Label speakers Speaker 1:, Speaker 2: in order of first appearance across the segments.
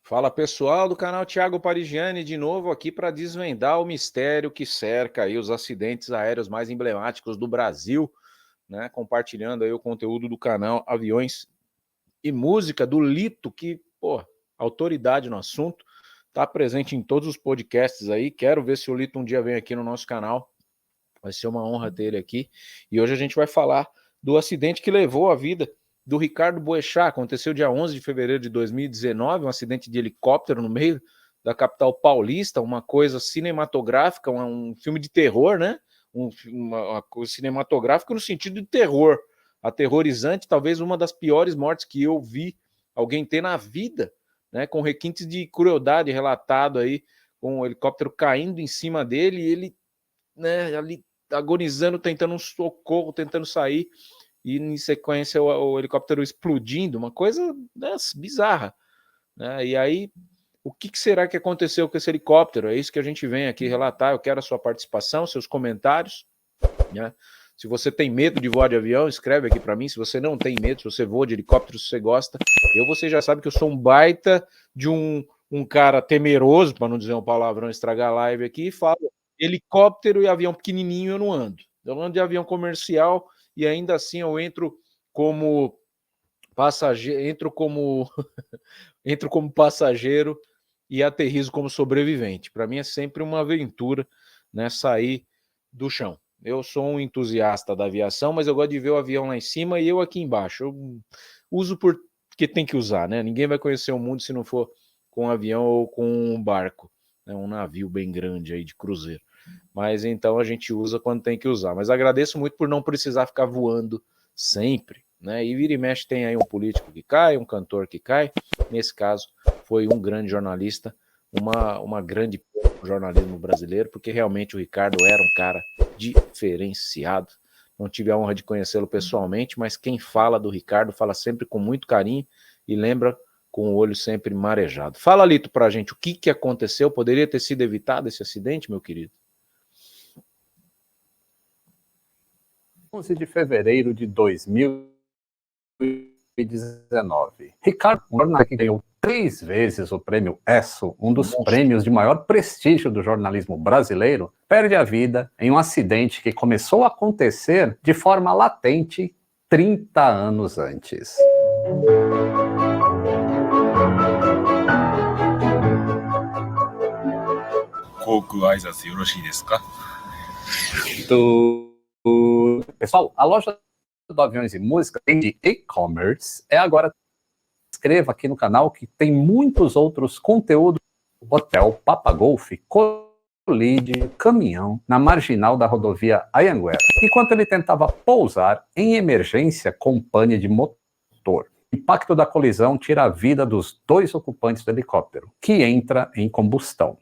Speaker 1: Fala pessoal do canal Thiago Parigiani, de novo aqui para desvendar o mistério que cerca aí os acidentes aéreos mais emblemáticos do Brasil, né? Compartilhando aí o conteúdo do canal Aviões e Música do Lito, que, pô, autoridade no assunto, tá presente em todos os podcasts aí. Quero ver se o Lito um dia vem aqui no nosso canal, vai ser uma honra ter ele aqui. E hoje a gente vai falar do acidente que levou a vida do Ricardo Boechat. Aconteceu dia 11 de fevereiro de 2019, um acidente de helicóptero no meio da capital paulista, uma coisa cinematográfica, um filme de terror, né? Uma coisa cinematográfica no sentido de terror, aterrorizante, talvez uma das piores mortes que eu vi alguém ter na vida, né? Com requintes de crueldade relatado aí, com o helicóptero caindo em cima dele e ele, né, ali agonizando, tentando um socorro, tentando sair, e em sequência o helicóptero explodindo, uma coisa, né, bizarra, né? E aí, o que será que aconteceu com esse helicóptero? É isso que a gente vem aqui relatar. Eu quero a sua participação, seus comentários, né? Se você tem medo de voar de avião, escreve aqui para mim. Se você não tem medo, se você voa de helicóptero, se você gosta. Você já sabe que eu sou um baita de um cara temeroso, para não dizer uma palavrão, estragar a live aqui, e falo helicóptero e avião pequenininho eu não ando. Eu ando de avião comercial e ainda assim eu entro como passageiro, entro como passageiro e aterrizo como sobrevivente. Para mim é sempre uma aventura, né, sair do chão. Eu sou um entusiasta da aviação, mas eu gosto de ver o avião lá em cima e eu aqui embaixo. Eu uso porque tem que usar, né? Ninguém vai conhecer o mundo se não for com um avião ou com um barco, né? Um navio bem grande aí de cruzeiro. Mas então a gente usa quando tem que usar. Mas agradeço muito por não precisar ficar voando sempre, né? E vira e mexe tem aí um político que cai, um cantor que cai. Nesse caso foi um grande jornalista, uma grande jornalismo brasileiro, porque realmente o Ricardo era um cara diferenciado. Não tive a honra de conhecê-lo pessoalmente, mas quem fala do Ricardo fala sempre com muito carinho e lembra com o olho sempre marejado. Fala, Lito, pra gente o que aconteceu. Poderia ter sido evitado esse acidente, meu querido?
Speaker 2: 11 de fevereiro de 2019. Ricardo, um jornalista que ganhou 3 vezes o prêmio ESSO, um dos prêmios de maior prestígio do jornalismo brasileiro, perde a vida em um acidente que começou a acontecer de forma latente 30 anos antes. Pessoal, a loja do Aviões e Música de e-commerce é agora. Inscreva aqui no canal que tem muitos outros conteúdos. Hotel Papagolf colide caminhão na marginal da rodovia Anhanguera, enquanto ele tentava pousar em emergência com pane de motor. O impacto da colisão tira a vida dos 2 ocupantes do helicóptero, que entra em combustão.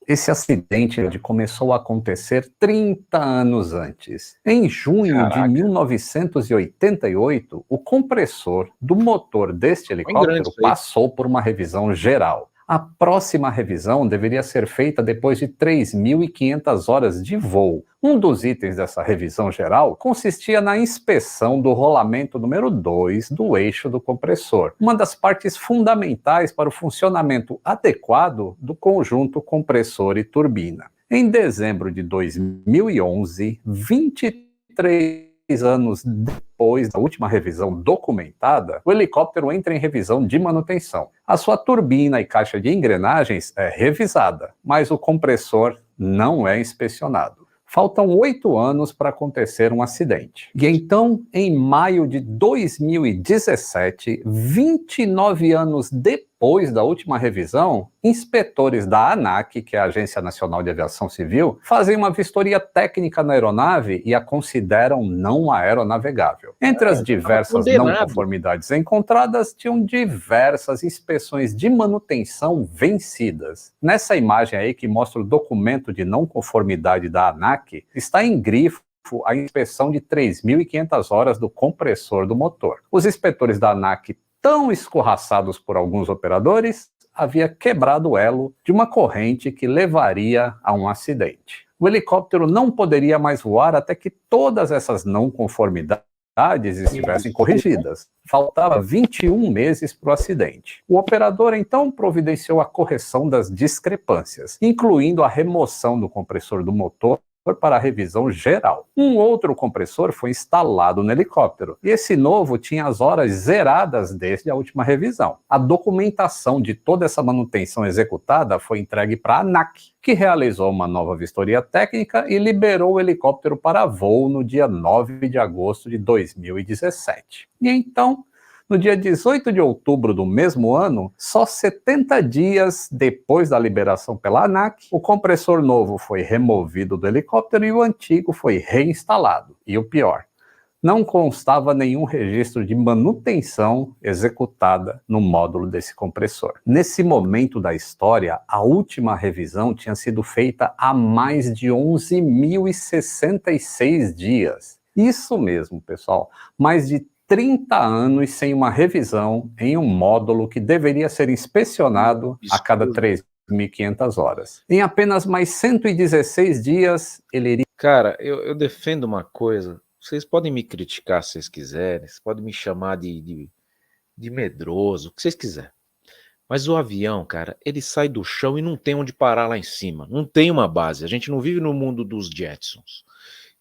Speaker 2: Esse acidente começou a acontecer 30 anos antes. Em junho de 1988, o compressor do motor deste helicóptero passou por uma revisão geral. A próxima revisão deveria ser feita depois de 3.500 horas de voo. Um dos itens dessa revisão geral consistia na inspeção do rolamento número 2 do eixo do compressor, uma das partes fundamentais para o funcionamento adequado do conjunto compressor e turbina. Em dezembro de 2011, 23 anos depois da última revisão documentada, o helicóptero entra em revisão de manutenção. A sua turbina e caixa de engrenagens é revisada, mas o compressor não é inspecionado. Faltam 8 anos para acontecer um acidente. E então, em maio de 2017, 29 anos depois da última revisão, inspetores da ANAC, que é a Agência Nacional de Aviação Civil, fazem uma vistoria técnica na aeronave e a consideram não aeronavegável. Entre as diversas não conformidades encontradas, tinham diversas inspeções de manutenção vencidas. Nessa imagem aí que mostra o documento de não conformidade da ANAC, está em grifo a inspeção de 3.500 horas do compressor do motor. Os inspetores da ANAC, tão escorraçados por alguns operadores, havia quebrado o elo de uma corrente que levaria a um acidente. O helicóptero não poderia mais voar até que todas essas não conformidades estivessem corrigidas. Faltava 21 meses para o acidente. O operador, então, providenciou a correção das discrepâncias, incluindo a remoção do compressor do motor para a revisão geral. Um outro compressor foi instalado no helicóptero, e esse novo tinha as horas zeradas desde a última revisão. A documentação de toda essa manutenção executada foi entregue para a ANAC, que realizou uma nova vistoria técnica e liberou o helicóptero para voo no dia 9 de agosto de 2017. E então, no dia 18 de outubro do mesmo ano, só 70 dias depois da liberação pela ANAC, o compressor novo foi removido do helicóptero e o antigo foi reinstalado. E o pior, não constava nenhum registro de manutenção executada no módulo desse compressor. Nesse momento da história, a última revisão tinha sido feita há mais de 11.066 dias. Isso mesmo, pessoal, mais de 30 anos sem uma revisão em um módulo que deveria ser inspecionado a cada 3.500 horas. Em apenas mais 116 dias, ele iria...
Speaker 1: Cara, eu defendo uma coisa. Vocês podem me criticar se vocês quiserem, vocês podem me chamar de medroso, o que vocês quiserem. Mas o avião, cara, ele sai do chão e não tem onde parar lá em cima. Não tem uma base. A gente não vive no mundo dos Jetsons.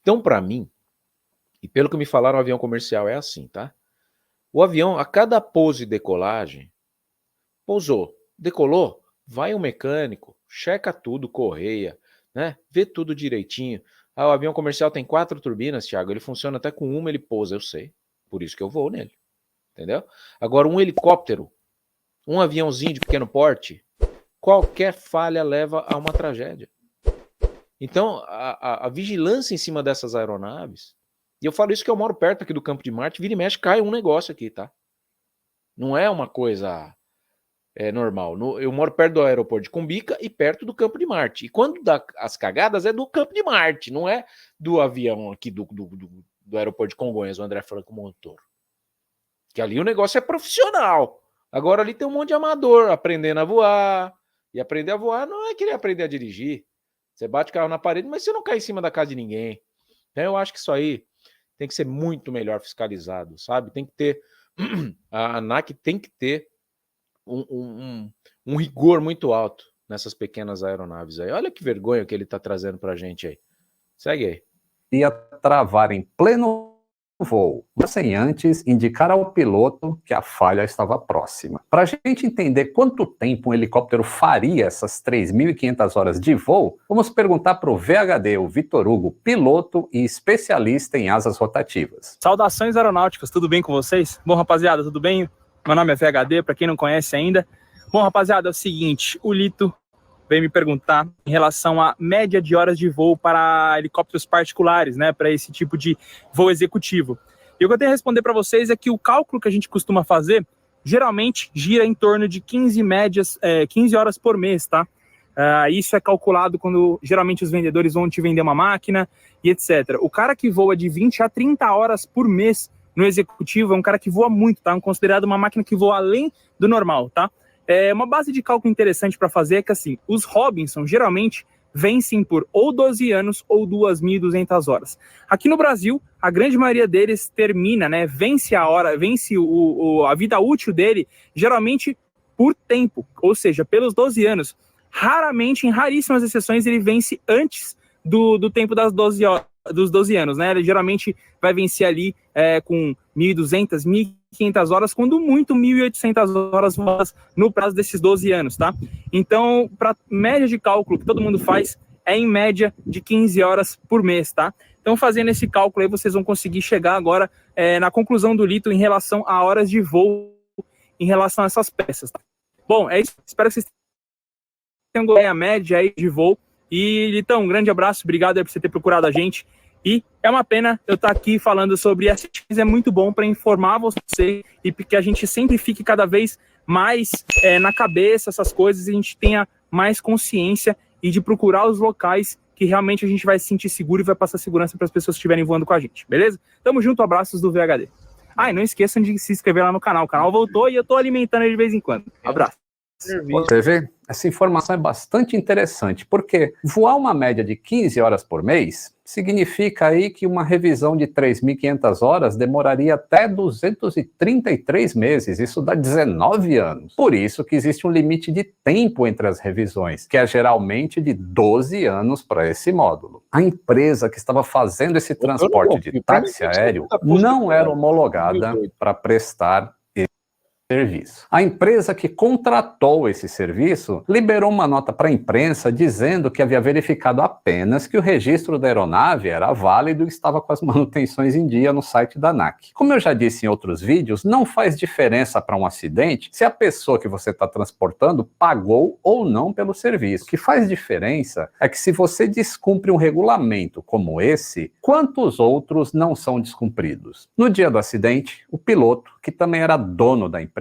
Speaker 1: Então, para mim, e pelo que me falaram, o avião comercial é assim, tá? O avião, a cada pouso e decolagem, pousou, decolou, vai um mecânico, checa tudo, correia, né? Vê tudo direitinho. Ah, o avião comercial tem 4 turbinas, Thiago, ele funciona até com uma, ele pousa, eu sei. Por isso que eu vou nele, entendeu? Agora, um helicóptero, um aviãozinho de pequeno porte, qualquer falha leva a uma tragédia. Então, a vigilância em cima dessas aeronaves... E eu falo isso que eu moro perto aqui do Campo de Marte, vira e mexe, cai um negócio aqui, tá? Não é uma coisa normal. Eu moro perto do aeroporto de Cumbica e perto do Campo de Marte. E quando dá as cagadas é do Campo de Marte, não é do avião aqui do aeroporto de Congonhas, o André Franco Montoro. Que ali o negócio é profissional. Agora ali tem um monte de amador aprendendo a voar. E aprender a voar não é querer aprender a dirigir. Você bate o carro na parede, mas você não cai em cima da casa de ninguém. Então eu acho que isso aí tem que ser muito melhor fiscalizado, sabe? Tem que ter... A ANAC tem que ter um rigor muito alto nessas pequenas aeronaves aí. Olha que vergonha que ele está trazendo para a gente aí. Segue aí.
Speaker 2: Ia travar em pleno voo, mas sem antes indicar ao piloto que a falha estava próxima. Para a gente entender quanto tempo um helicóptero faria essas 3.500 horas de voo, vamos perguntar para o VHD, o Vitor Hugo, piloto e especialista em asas rotativas.
Speaker 3: Saudações aeronáuticas, tudo bem com vocês? Bom, rapaziada, tudo bem? Meu nome é VHD, para quem não conhece ainda. Bom, rapaziada, é o seguinte, o Lito veio me perguntar em relação à média de horas de voo para helicópteros particulares, né, para esse tipo de voo executivo. E o que eu tenho a responder para vocês é que o cálculo que a gente costuma fazer, geralmente gira em torno de 15 horas por mês, tá? Isso é calculado quando geralmente os vendedores vão te vender uma máquina e etc. O cara que voa de 20 a 30 horas por mês no executivo é um cara que voa muito, tá? É considerado uma máquina que voa além do normal, tá? Uma base de cálculo interessante para fazer é que, assim, os Robinson geralmente vencem por ou 12 anos ou 2.200 horas. Aqui no Brasil, a grande maioria deles termina, né, vence a vida útil dele, geralmente por tempo, ou seja, pelos 12 anos. Raramente, em raríssimas exceções, ele vence antes do tempo dos 12 anos, né? Ele geralmente vai vencer ali com 1.200, 1.500 horas, quando muito 1.800 horas no prazo desses 12 anos, tá? Então, para média de cálculo que todo mundo faz, é em média de 15 horas por mês, tá? Então, fazendo esse cálculo aí, vocês vão conseguir chegar agora na conclusão do Lito em relação a horas de voo, em relação a essas peças, tá? Bom, é isso. Espero que vocês tenham a média aí de voo. E, Litão, um grande abraço, obrigado aí por você ter procurado a gente. E é uma pena eu estar aqui falando sobre essa, mas é muito bom para informar você e que a gente sempre fique cada vez mais na cabeça essas coisas e a gente tenha mais consciência e de procurar os locais que realmente a gente vai se sentir seguro e vai passar segurança para as pessoas que estiverem voando com a gente, beleza? Tamo junto, abraços do VHD. E não esqueçam de se inscrever lá no canal. O canal voltou e eu tô alimentando ele de vez em quando. Abraço.
Speaker 2: Você vê? Essa informação é bastante interessante, porque voar uma média de 15 horas por mês significa aí que uma revisão de 3.500 horas demoraria até 233 meses, isso dá 19 anos. Por isso que existe um limite de tempo entre as revisões, que é geralmente de 12 anos para esse módulo. A empresa que estava fazendo esse transporte de táxi aéreo não era homologada para prestar serviço. A empresa que contratou esse serviço liberou uma nota para a imprensa dizendo que havia verificado apenas que o registro da aeronave era válido e estava com as manutenções em dia no site da ANAC. Como eu já disse em outros vídeos, não faz diferença para um acidente se a pessoa que você está transportando pagou ou não pelo serviço. O que faz diferença é que se você descumpre um regulamento como esse, quantos outros não são descumpridos? No dia do acidente, o piloto, que também era dono da empresa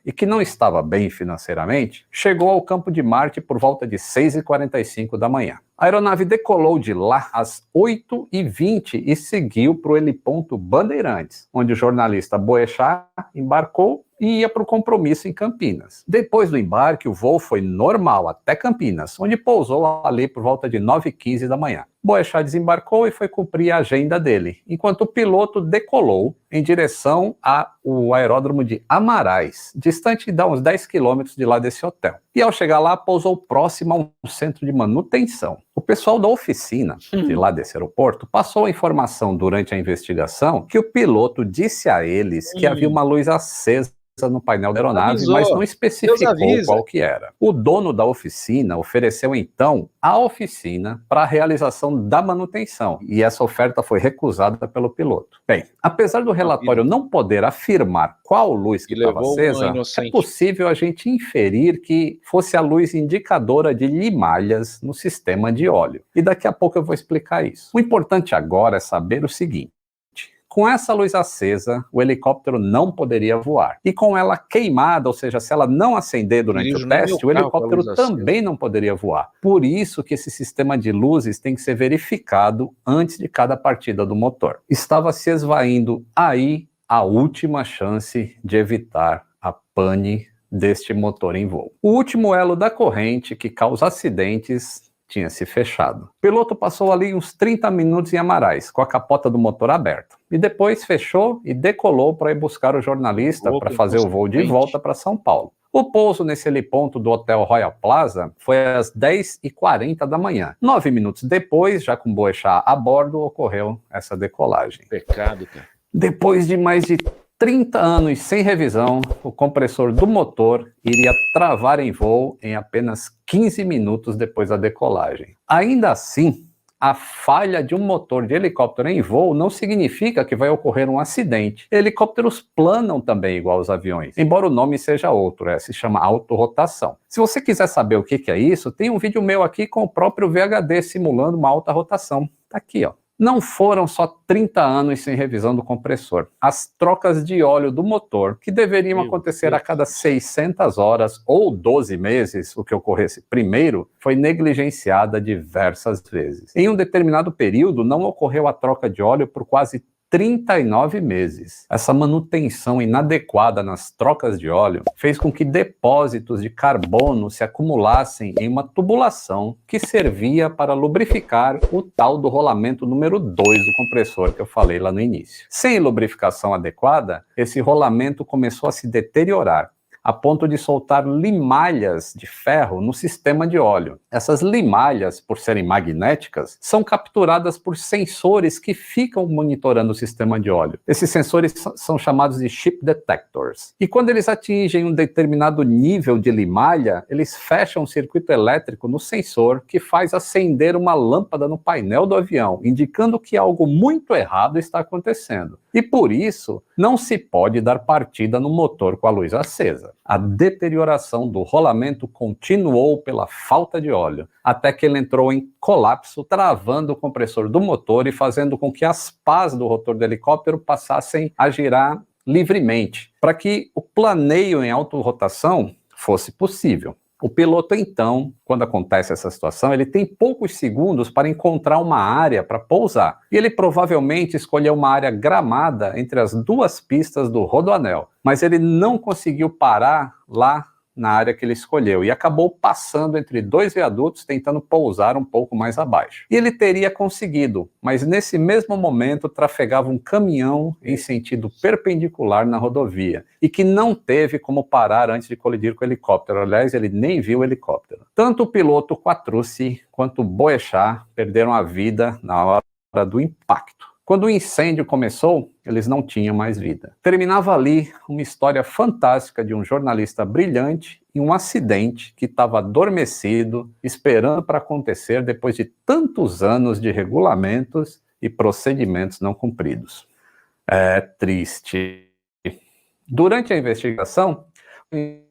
Speaker 2: e que não estava bem financeiramente, chegou ao campo de Marte por volta de 6h45 da manhã. A aeronave decolou de lá às 8h20 e seguiu para o heliponto Bandeirantes, onde o jornalista Boechat embarcou e ia para o compromisso em Campinas. Depois do embarque, o voo foi normal até Campinas, onde pousou ali por volta de 9h15 da manhã. Boechat desembarcou e foi cumprir a agenda dele, enquanto o piloto decolou em direção ao aeródromo de Amarais, distante de uns 10 quilômetros de lá desse hotel. E ao chegar lá, pousou próximo a um centro de manutenção. O pessoal da oficina de lá desse aeroporto passou a informação durante a investigação que o piloto disse a eles que havia uma luz acesa no painel da aeronave, mas não especificou qual que era. O dono da oficina ofereceu então a oficina para a realização da manutenção, e essa oferta foi recusada pelo piloto. Bem, apesar do relatório não poder afirmar qual luz que estava acesa, é possível a gente inferir que fosse a luz indicadora de limalhas no sistema de óleo. E daqui a pouco eu vou explicar isso. O importante agora é saber o seguinte: com essa luz acesa, o helicóptero não poderia voar. E com ela queimada, ou seja, se ela não acender durante o teste, o helicóptero também não poderia voar. Por isso que esse sistema de luzes tem que ser verificado antes de cada partida do motor. Estava se esvaindo aí a última chance de evitar a pane deste motor em voo. O último elo da corrente que causa acidentes tinha se fechado. O piloto passou ali uns 30 minutos em Amarais, com a capota do motor aberta. E depois fechou e decolou para ir buscar o jornalista para fazer o voo de volta para São Paulo. O pouso nesse heliponto do Hotel Royal Plaza foi às 10h40 da manhã. 9 minutos depois, já com Boechat a bordo, ocorreu essa decolagem.
Speaker 1: Pecado, cara.
Speaker 2: Depois de mais de 30 anos sem revisão, o compressor do motor iria travar em voo em apenas 15 minutos depois da decolagem. Ainda assim, a falha de um motor de helicóptero em voo não significa que vai ocorrer um acidente. Helicópteros planam também igual aos aviões, embora o nome seja outro, se chama autorrotação. Se você quiser saber o que é isso, tem um vídeo meu aqui com o próprio VHD simulando uma alta rotação. Tá aqui, ó. Não foram só 30 anos sem revisão do compressor. As trocas de óleo do motor, que deveriam acontecer a cada 600 horas ou 12 meses, o que ocorresse primeiro, foi negligenciada diversas vezes. Em um determinado período, não ocorreu a troca de óleo por quase 39 meses. Essa manutenção inadequada nas trocas de óleo fez com que depósitos de carbono se acumulassem em uma tubulação que servia para lubrificar o tal do rolamento número 2 do compressor que eu falei lá no início. Sem lubrificação adequada, esse rolamento começou a se deteriorar, a ponto de soltar limalhas de ferro no sistema de óleo. Essas limalhas, por serem magnéticas, são capturadas por sensores que ficam monitorando o sistema de óleo. Esses sensores são chamados de chip detectors. E quando eles atingem um determinado nível de limalha, eles fecham um circuito elétrico no sensor que faz acender uma lâmpada no painel do avião, indicando que algo muito errado está acontecendo. E por isso, não se pode dar partida no motor com a luz acesa. A deterioração do rolamento continuou pela falta de óleo, até que ele entrou em colapso, travando o compressor do motor e fazendo com que as pás do rotor do helicóptero passassem a girar livremente, para que o planeio em autorrotação fosse possível. O piloto, então, quando acontece essa situação, ele tem poucos segundos para encontrar uma área para pousar. E ele provavelmente escolheu uma área gramada entre as duas pistas do rodoanel. Mas ele não conseguiu parar lá na área que ele escolheu e acabou passando entre 2 viadutos, tentando pousar um pouco mais abaixo. E ele teria conseguido, mas nesse mesmo momento trafegava um caminhão em sentido perpendicular na rodovia e que não teve como parar antes de colidir com o helicóptero. Aliás, ele nem viu o helicóptero. Tanto o piloto Quattrucci quanto o Boechat perderam a vida na hora do impacto. Quando o incêndio começou, eles não tinham mais vida. Terminava ali uma história fantástica de um jornalista brilhante e um acidente que estava adormecido, esperando para acontecer depois de tantos anos de regulamentos e procedimentos não cumpridos. É triste. Durante a investigação,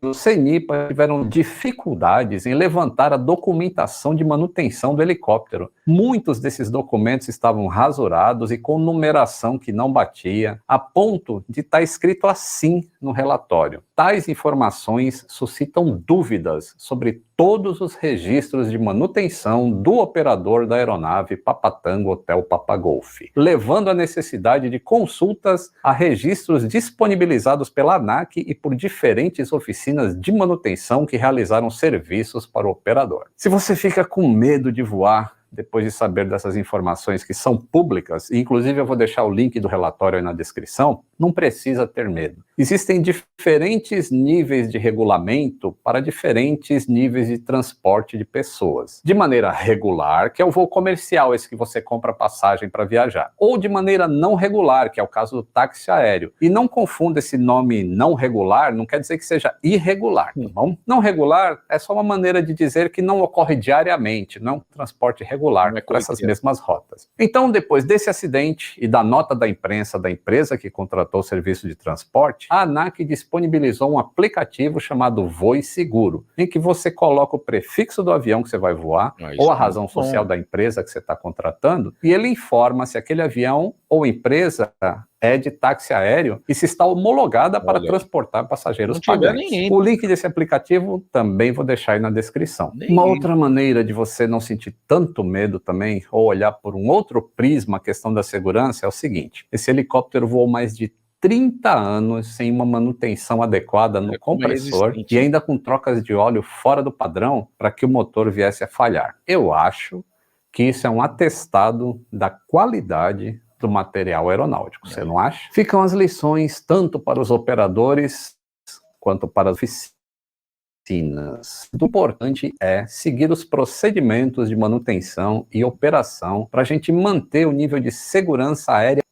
Speaker 2: os CENIPA tiveram dificuldades em levantar a documentação de manutenção do helicóptero. Muitos desses documentos estavam rasurados e com numeração que não batia, a ponto de estar escrito assim no relatório. Tais informações suscitam dúvidas sobre todos os registros de manutenção do operador da aeronave Papatango Hotel Papa Golf, levando à necessidade de consultas a registros disponibilizados pela ANAC e por diferentes oficinas de manutenção que realizaram serviços para o operador. Se você fica com medo de voar depois de saber dessas informações que são públicas, e inclusive eu vou deixar o link do relatório aí na descrição, não precisa ter medo. Existem diferentes níveis de regulamento para diferentes níveis de transporte de pessoas. De maneira regular, que é o voo comercial, esse que você compra passagem para viajar. Ou de maneira não regular, que é o caso do táxi aéreo. E não confunda esse nome não regular, não quer dizer que seja irregular, tá bom? Não regular é só uma maneira de dizer que não ocorre diariamente, não é um transporte regular para essas mesmas rotas. Então, depois desse acidente e da nota da imprensa da empresa que contratou o serviço de transporte, a ANAC disponibilizou um aplicativo chamado Voe Seguro, em que você coloca o prefixo do avião que você vai voar, ou a razão social da empresa que você está contratando, e ele informa se aquele avião ou empresa é de táxi aéreo e se está homologada para transportar passageiros pagantes. O link desse aplicativo também vou deixar aí na descrição. Uma outra maneira de você não sentir tanto medo também, ou olhar por um outro prisma a questão da segurança, é o seguinte: esse helicóptero voou mais de 30 anos sem uma manutenção adequada no compressor e ainda com trocas de óleo fora do padrão para que o motor viesse a falhar. Eu acho que isso é um atestado da qualidade do material aeronáutico, você não acha? Ficam as lições tanto para os operadores quanto para as oficinas. O importante é seguir os procedimentos de manutenção e operação para a gente manter o nível de segurança aérea.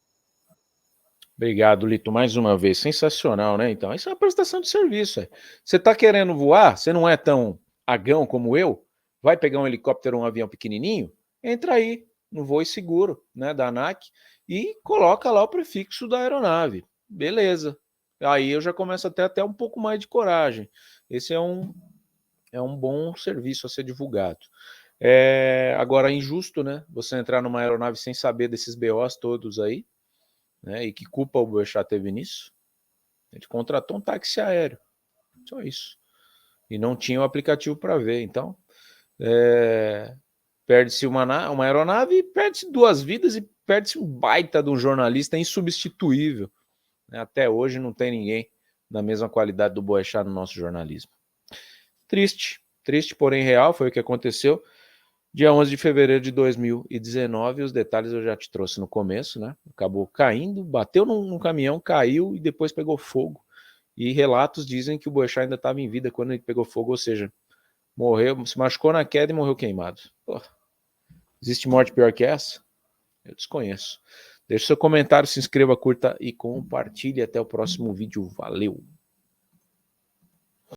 Speaker 1: Obrigado, Lito, mais uma vez. Sensacional, né? Então, isso é uma prestação de serviço. Você está querendo voar, você não é tão agão como eu, vai pegar um helicóptero ou um avião pequenininho, entra aí no Voe Seguro, né, da ANAC, e coloca lá o prefixo da aeronave. Beleza. Aí eu já começo a ter até um pouco mais de coragem. Esse é um bom serviço a ser divulgado. Agora, é injusto, né? Você entrar numa aeronave sem saber desses BOs todos aí, né? E que culpa o Boechat teve nisso? Ele contratou um táxi aéreo. Só isso. E não tinha o aplicativo para ver. Então, perde-se uma aeronave, perde-se 2 vidas e perde-se um baita de um jornalista insubstituível. Até hoje não tem ninguém da mesma qualidade do Boechat no nosso jornalismo. Triste, porém real, foi o que aconteceu. Dia 11 de fevereiro de 2019, os detalhes eu já te trouxe no começo, né? Acabou caindo, bateu num caminhão, caiu e depois pegou fogo. E relatos dizem que o Boechat ainda estava em vida quando ele pegou fogo, ou seja, morreu, se machucou na queda e morreu queimado. Pô, existe morte pior que essa? Eu desconheço. Deixe seu comentário, se inscreva, curta e compartilhe. Até o próximo vídeo. Valeu!